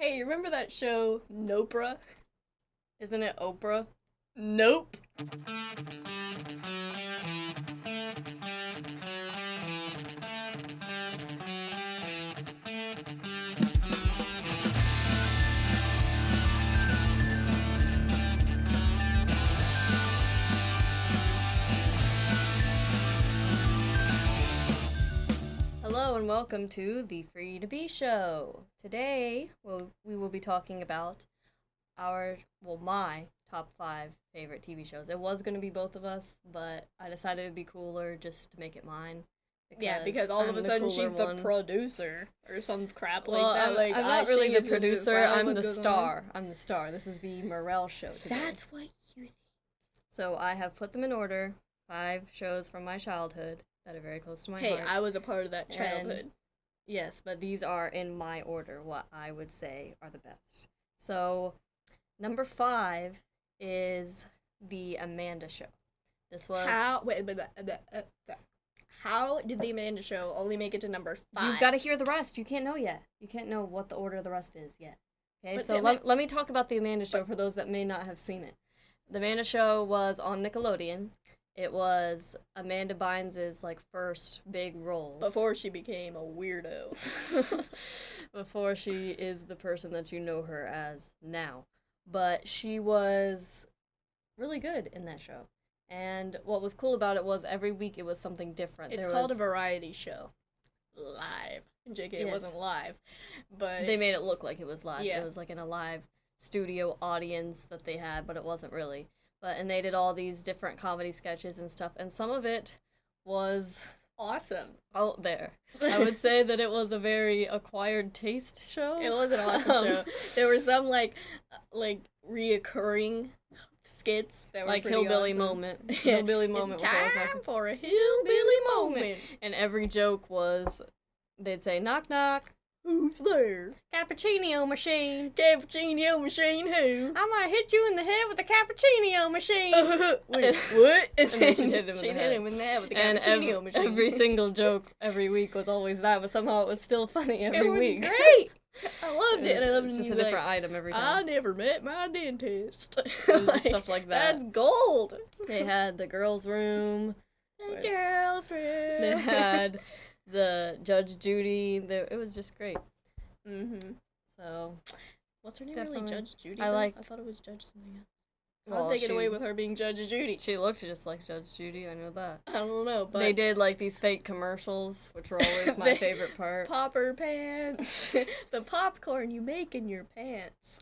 Hey, you remember that show, Nopra? Isn't it Oprah? Nope. Hello and welcome to the Free to Be Show. Today, we will be talking about my top 5 favorite TV shows. It was going to be both of us, but I decided it'd be cooler just to make it mine. Because all of a sudden she's the one. producer or some crap Well, like that. I'm not really the she gets to producer, decide I'm what the goes on. star. I'm the star. This is the Marelle show today. That's what you think. So I have put them in order. 5 shows from my childhood that are very close to my Hey, heart. I was a part of that childhood. Yes, but these are in my order, what I would say are the best. So, number 5 is The Amanda Show. This was... How did The Amanda Show only make it to number 5? You've got to hear the rest. You can't know yet. You can't know what the order of the rest is yet. Okay, But so let me talk about The Amanda Show for those that may not have seen it. The Amanda Show was on Nickelodeon. It was Amanda Bynes' first big role. Before she became a weirdo. Before she is the person that you know her as now. But she was really good in that show. And what was cool about it was every week it was something different. It's called a variety show. Live. JK, it wasn't live. But they made it look like it was live. Yeah. It was in a live studio audience that they had, but it wasn't really. And they did all these different comedy sketches and stuff, and some of it was awesome. Out there. I would say that it was a very acquired taste show. It was an awesome show. There were some reoccurring skits that were pretty Hillbilly awesome. Moment. Hillbilly Moment It's was always my time for a hillbilly moment. And every joke was, they'd say, knock knock. Who's there? Cappuccino machine. Cappuccino machine who? I'm gonna hit you in the head with a cappuccino machine. Wait, what? And then she'd hit him in the head with the cappuccino machine. Every single joke every week was always that, but somehow it was still funny every week. It was great. I loved it. And I loved it was just a different item every time. I never met my dentist. Stuff like that. That's gold. They had the girls' room. The girls' room. They had the Judge Judy. It was just great. Mm-hmm. So, what's her name really? Judge Judy? I thought it was Judge something else. Well, I'll take it away with her being Judge Judy. She looked just like Judge Judy, I know that. I don't know, but... They did, these fake commercials, which were always my favorite part. Popper pants. The popcorn you make in your pants.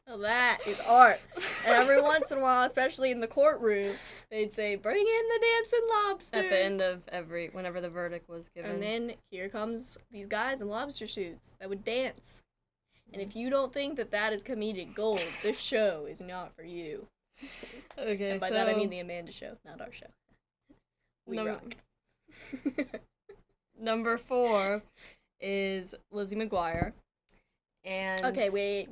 Now that is art. And every once in a while, especially in the courtroom, they'd say, bring in the dancing lobsters. At the end of whenever the verdict was given. And then here comes these guys in lobster suits that would dance. And if you don't think that that is comedic gold, this show is not for you. Okay, and by that I mean the Amanda Show, not our show. We rock. Number 4 is Lizzie McGuire. And okay, wait.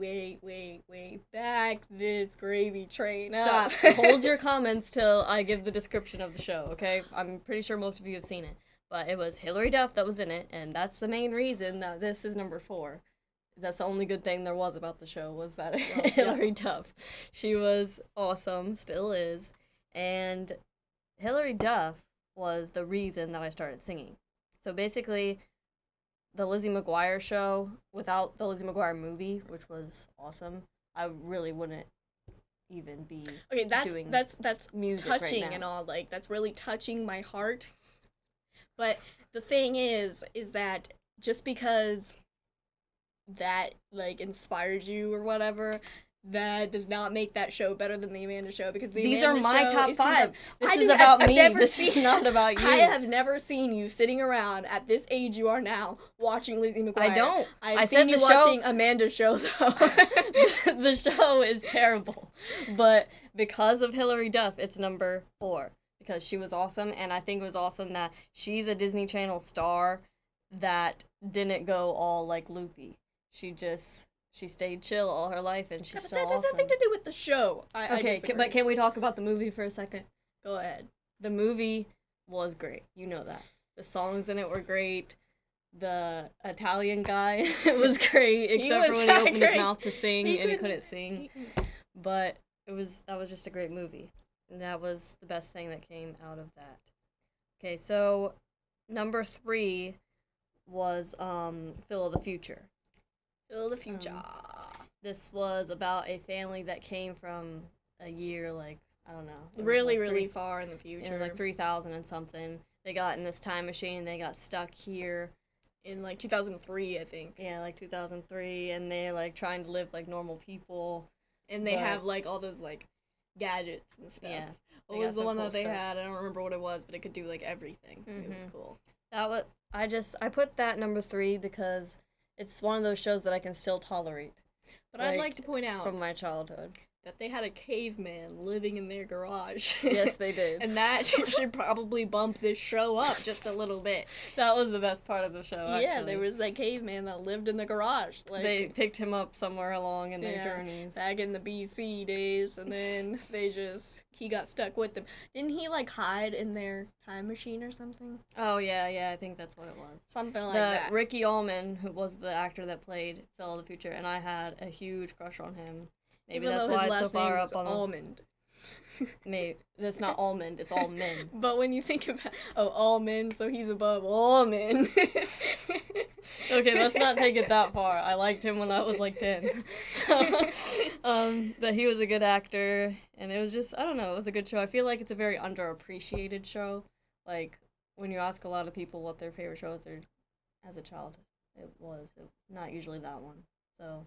Back this gravy train Stop. up. Hold your comments till I give the description of the show, okay? I'm pretty sure most of you have seen it. But it was Hilary Duff that was in it, and that's the main reason that this is number 4. That's the only good thing there was about the show was that Hilary Duff. She was awesome, still is. And Hilary Duff was the reason that I started singing. So basically, the Lizzie McGuire show, without the Lizzie McGuire movie, which was awesome, I really wouldn't even be doing that's music touching right now. And all, that's really touching my heart. But the thing is that just because that inspired you or whatever, that does not make that show better than the Amanda Show, because these are my top 5. This is about me. This is not about you. I have never seen you sitting around at this age you are now watching Lizzie McGuire. I don't. I've seen you watching Amanda Show though. The show is terrible, but because of Hilary Duff, it's number 4 because she was awesome, and I think it was awesome that she's a Disney Channel star that didn't go all loopy. She stayed chill all her life, and she's still awesome. That has nothing to do with the show. But can we talk about the movie for a second? Go ahead. The movie was great. You know that. The songs in it were great. the Italian guy was great, except was for when he not opened his great. mouth to sing and he couldn't- couldn't sing. But that was just a great movie. And that was the best thing that came out of that. Okay, so number 3 was Phil of the Future. Phil the Future. This was about a family that came from a year, like, I don't know. It was Really, like really far in the future. like 3,000 and something. They got in this time machine and they got stuck here. In like 2003, I think. Yeah, like 2003, and they're like trying to live like normal people. And they But- have like all those like gadgets and stuff. Yeah. What they got was the some one cool that they stuff. had? I don't remember what it was, but it could do like everything. It was Mhm. cool. That was I put that number 3 because it's one of those shows that I can still tolerate But I'd Like, like to point out from my childhood. that they had a caveman living in their garage. Yes, they did. And that should probably bump this show up just a little bit. That was the best part of the show, actually. Yeah, there was that caveman that lived in the garage. Like, They picked him up somewhere along in their yeah, journeys. back in the BC days, and then he got stuck with them. Didn't he like hide in their time machine or something? Oh, yeah, I think that's what it was. Something like The that. Ricky Ullman, who was the actor that played Phil of the Future, and I had a huge crush on him. Maybe Even that's though his why it's so last far name up is on Almond. the... Maybe. It's not almond, it's almond. But when you think about all men, so he's above all men. Okay, let's not take it that far. I liked him when I was like 10. So, that he was a good actor, and it was just, I don't know, it was a good show. I feel like it's a very underappreciated show. Like, when you ask a lot of people what their favorite show is, as a child, it was not usually that one. So,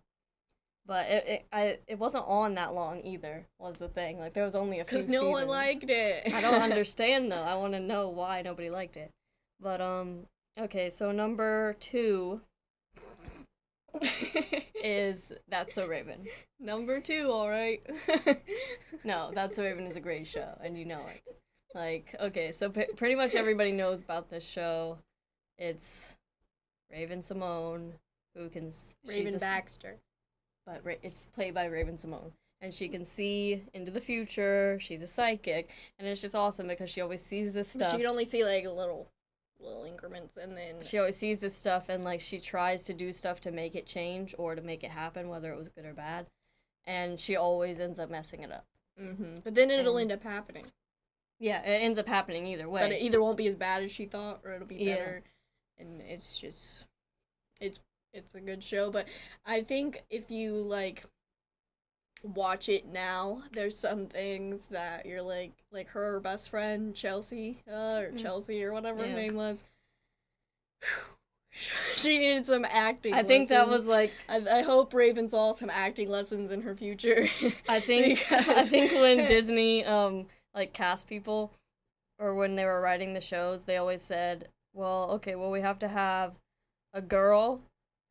but it wasn't on that long either, was the thing. Like, there was only a few Because no one seasons. liked it. I don't understand, though. I want to know why nobody liked it. But, okay, so number 2 is That's So Raven. Number 2, alright. No, That's So Raven is a great show, and you know it. Like, okay, so pretty much everybody knows about this show. It's Raven Simone, who can... Raven Baxter. But it's played by Raven Simone. And she can see into the future. She's a psychic. And it's just awesome because she always sees this stuff. She could only see like little increments, and then She always sees this stuff, and like she tries to do stuff to make it change or to make it happen, whether it was good or bad. And she always ends up messing it up. But then it'll And- end up happening. Yeah, it ends up happening either way. But it either won't be as bad as she thought, or it'll be Yeah. better. And it's just, it's a good show. But I think if you like watch it now, there's some things that you're like her best friend Chelsea, or Chelsea or whatever her Yeah. name was. She needed some acting. I think that lessons. was like I hope Raven saw some acting lessons in her future. I think Because- when Disney like cast people, or when they were writing the shows, they always said, well, we have to have a girl,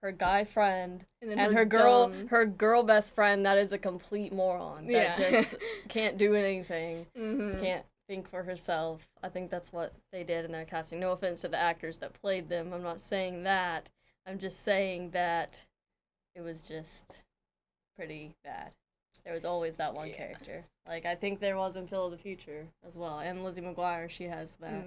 her guy friend, and then and her girl dumb- best friend that is a complete moron that Yeah. just can't do anything, Mhm. can't think for herself. I think that's what they did in their casting. No offense to the actors that played them. I'm not saying that. I'm just saying that it was just pretty bad. There was always that one Yeah. character. Like, I think there was in Phil of the Future as well. And Lizzie McGuire, she has that.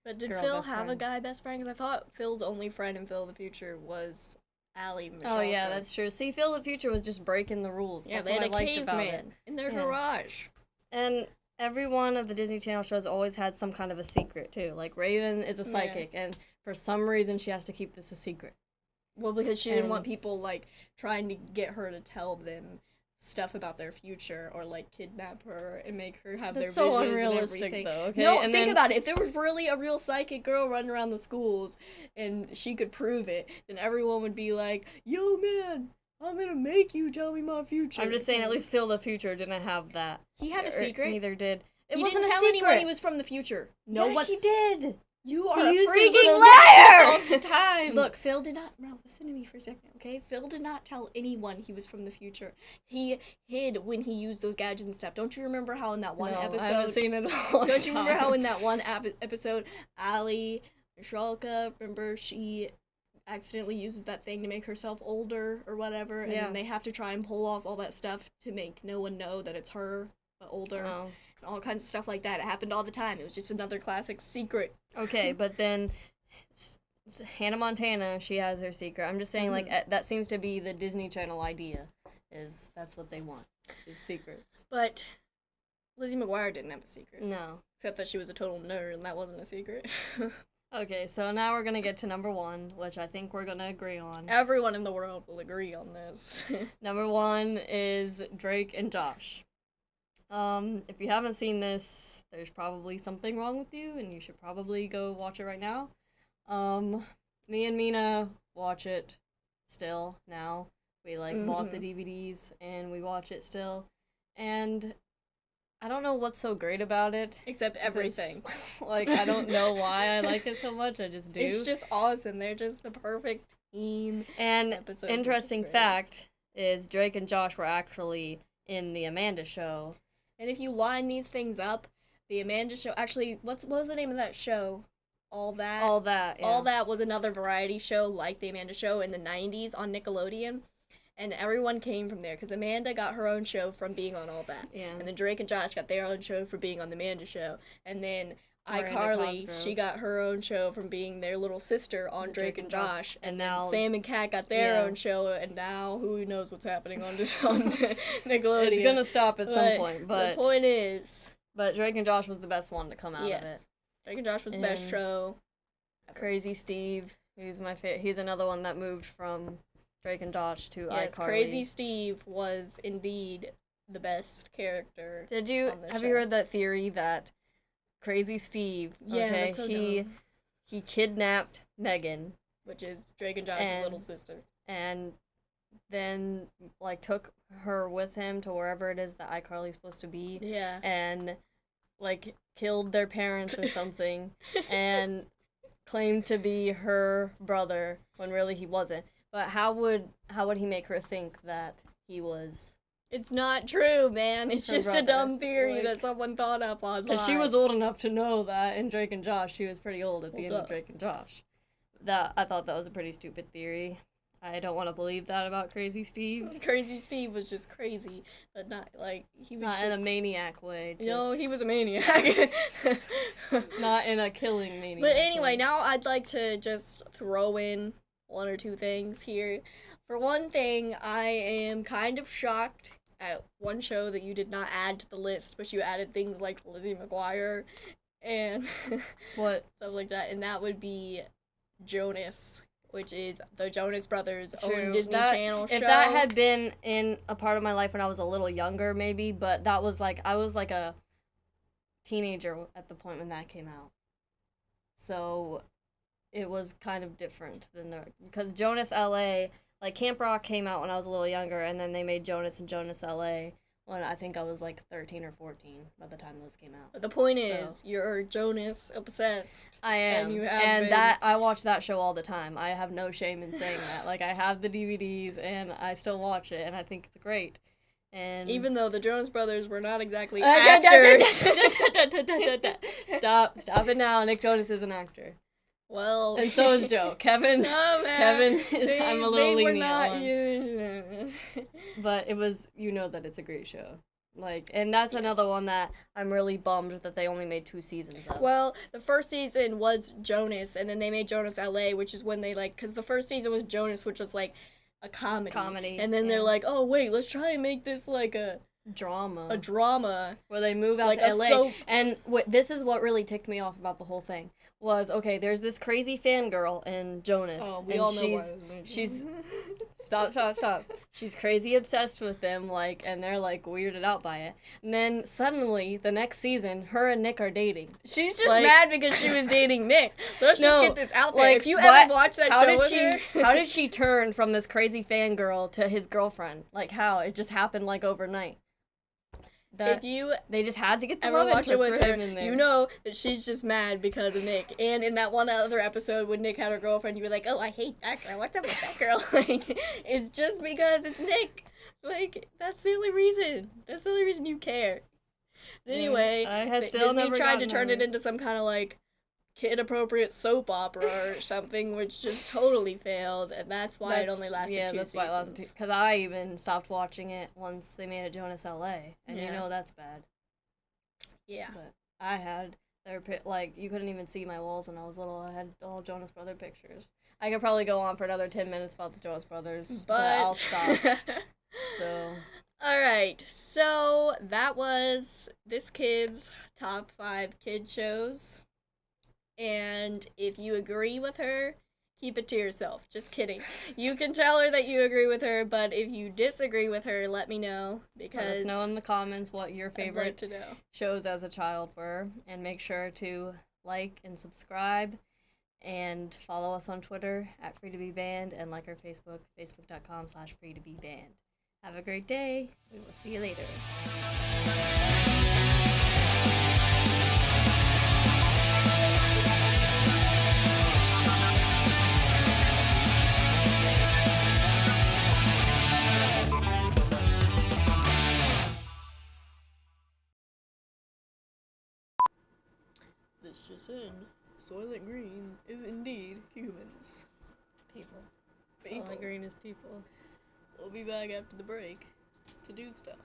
But did girl Phil best have a friend. guy best friend? Because I thought Phil's only friend in Phil of the Future was Allie. Oh, yeah, Michalka. that's true. See, Phil of the Future was just breaking the rules. Yeah, That's they what had I a liked about it. caveman in their Yeah. garage. And every one of the Disney Channel shows always had some kind of a secret, too. Like, Raven is a Yeah. psychic, and for some reason she has to keep this a secret. Well, because she didn't want And- people like trying to get her to tell them stuff about their future, or like kidnap her and make her have That's their so visions unrealistic, and everything. though, okay? No, And think then- about it. If there was really a real psychic girl running around the schools and she could prove it, then everyone would be like, "Yo, man, I'm gonna make you tell me my future." I'm just saying, at least Phil of the Future didn't have that. he had a Or secret. Neither did. It He wasn't didn't a tell anyone he secret. was from the future. No one. he did. You He are a used his freaking little liar! all the time. Look, Phil did not. No, listen to me for a second, okay? Phil did not tell anyone he was from the future. He hid when he used those gadgets and stuff. Don't you remember how in that one No, episode? I haven't seen it all. Don't you remember how in that one episode, Allie Michalka, remember she accidentally uses that thing to make herself older or whatever, and Yeah. then they have to try and pull off all that stuff to make no one know that it's her, but older, Oh. and all kinds of stuff like that. It happened all the time. It was just another classic secret. Okay, but then Hannah Montana, she has her secret. I'm just saying, like, Mhm. that seems to be the Disney Channel idea, is that's what they want, is secrets. But Lizzie McGuire didn't have a secret. No. Except that she was a total nerd, and that wasn't a secret. Okay, so now we're gonna get to number 1, which I think we're gonna agree on. Everyone in the world will agree on this. Number 1 is Drake and Josh. If you haven't seen this, there's probably something wrong with you, and you should probably go watch it right now. Me and Mina watch it still now. We bought the DVDs and we watch it still. And I don't know what's so great about it. Except everything. I don't know why I like it so much. I just do. It's just awesome. They're just the perfect team. And episodes. interesting fact is Drake and Josh were actually in the Amanda Show. And if you line these things up, the Amanda Show, actually, what was the name of that show? All That? All That, yeah. All That was another variety show like the Amanda Show in the 90s on Nickelodeon. And everyone came from there, because Amanda got her own show from being on All That. Yeah. And then Drake and Josh got their own show for being on the Amanda Show. And then Miranda iCarly, Cosgrove. she got her own show from being their little sister on Drake and Josh. And then now Sam and Kat got their yeah. own show, and now who knows what's happening on Nickelodeon. It's gonna stop at some point, but the point is... But Drake and Josh was the best one to come out of it. Drake and Josh was the best show. Crazy Steve, he's my favorite. He's another one that moved from Drake and Josh to Yes, iCarly. Crazy Steve was indeed the best character. Have you heard that theory that Crazy Steve, Yeah, okay, that's so dumb. he kidnapped Megan, Which is Drake and Josh's little sister. and then took her with him to wherever it is that iCarly's supposed to be. Yeah. And killed their parents or something and claimed to be her brother when really he wasn't. But how would he make her think that he was? It's not true, man. It's Her just brother. a dumb theory that someone thought up online. Because she was old enough to know that in Drake and Josh. She was pretty old at the end of Drake and Josh. I thought that was a pretty stupid theory. I don't want to believe that about Crazy Steve. Crazy Steve was just crazy, but not he was Not in a maniac way. No, he was a maniac. Not in a killing maniac. But anyway, way. now I'd like to just throw in one or two things here. For one thing, I am kind of shocked at one show that you did not add to the list, but you added things like Lizzie McGuire and What? stuff like that, and that would be Jonas, which is the Jonas Brothers' True. own Disney Channel show. If that had been in a part of my life when I was a little younger, maybe, but that was I was a teenager at the point when that came out. So it was kind of different than because Jonas LA, Camp Rock came out when I was a little younger, and then they made Jonas and Jonas LA when I think I was 13 or 14 by the time those came out. But the point is, you're Jonas obsessed. I am, and you have and been. that I watch that show all the time. I have no shame in saying that. I have the DVDs and I still watch it, and I think it's great. And even though the Jonas Brothers were not exactly actors. Stop it now. Nick Jonas is an actor. Well, And so is Joe. Kevin. No, man. Kevin is, I'm a little they were lenient not, on. But it was, that it's a great show. And that's another one that I'm really bummed that they only made 2 seasons of. Well, the first season was Jonas, and then they made Jonas LA, which is when they because the first season was Jonas, which was a comedy. And then they're oh wait, let's try and make this a drama. Where they move out to LA. And this is what really ticked me off about the whole thing. Was, okay, there's this crazy fangirl in Jonas. Oh, we and all know she's Stop. She's crazy obsessed with them, and they're, weirded out by it. And then, suddenly, the next season, her and Nick are dating. She's just mad because she was dating Nick. Let's just get this out there. If you ever watched that show with her... How did she turn from this crazy fangirl to his girlfriend? How? It just happened, overnight. They just had to get the love watch it interest with for her, him in there. you know that she's just mad because of Nick. And in that one other episode when Nick had her girlfriend, you were oh, I hate that girl. What's up with that girl? It's just because it's Nick. That's the only reason. That's the only reason you care. But anyway, Disney tried to turn it into some kind of kid-appropriate soap opera or something, which just totally failed, and that's why it only lasted 2 seasons. Yeah, that's why it lasted 2. Because I even stopped watching it once they made it Jonas LA, and that's bad. Yeah. But I had Like, you couldn't even see my walls when I was little. I had all Jonas Brother pictures. I could probably go on for another 10 minutes about the Jonas Brothers, but I'll stop. So. Alright, so that was this kid's top 5 kid shows. And if you agree with her, keep it to yourself. Just kidding. You can tell her that you agree with her, but if you disagree with her, let me know. Because let us know in the comments what your I'd favorite like to know. shows as a child were. And make sure to like and subscribe. And follow us on Twitter at Free2Be Band and like our Facebook, facebook.com/Free2Be Band. Have a great day. We will see you later. This just in. Soylent Green is indeed humans. People. People. Soylent Green is people. We'll be back after the break to do stuff.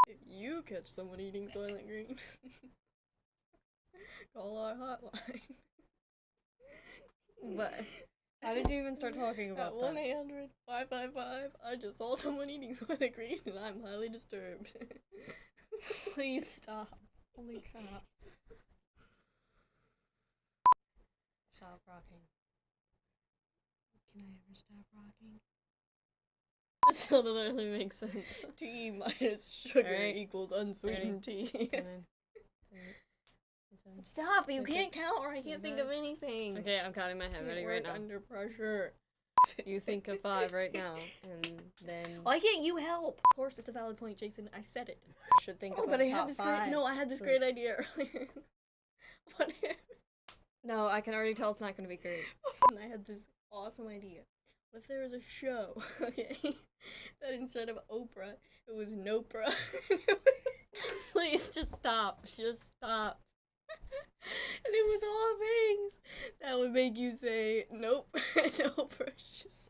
If you catch someone eating Soylent Green, call our hotline. What? How did you even start talking about At that? 1-800-555, I just saw someone eating Soylent Green and I'm highly disturbed. Please stop. Holy crap. Stop rocking. Can I ever stop rocking? This still doesn't really make sense. Tea minus sugar Alright. equals unsweetened tea. 10, 9, Stop! You Okay. can't count or I can't think of anything. Okay, I'm counting my head. Can't Ready right work now. under pressure. You think of 5 right now, and then Why can't you help? Of course, it's a valid point, Jason. I said it. you should think Oh, of but a I had top this 5. great. No, I had this So- great idea earlier. What if? No, I can already tell it's not going to be great. And I had this awesome idea. What if there was a show, okay, that instead of Oprah, it was Nopra. Please, just stop. Just stop. And it was all things that would make you say nope. Oprah's just.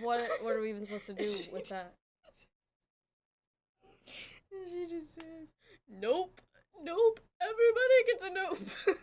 What are we even supposed to do with that? And she just says, nope, nope, everybody gets a nope.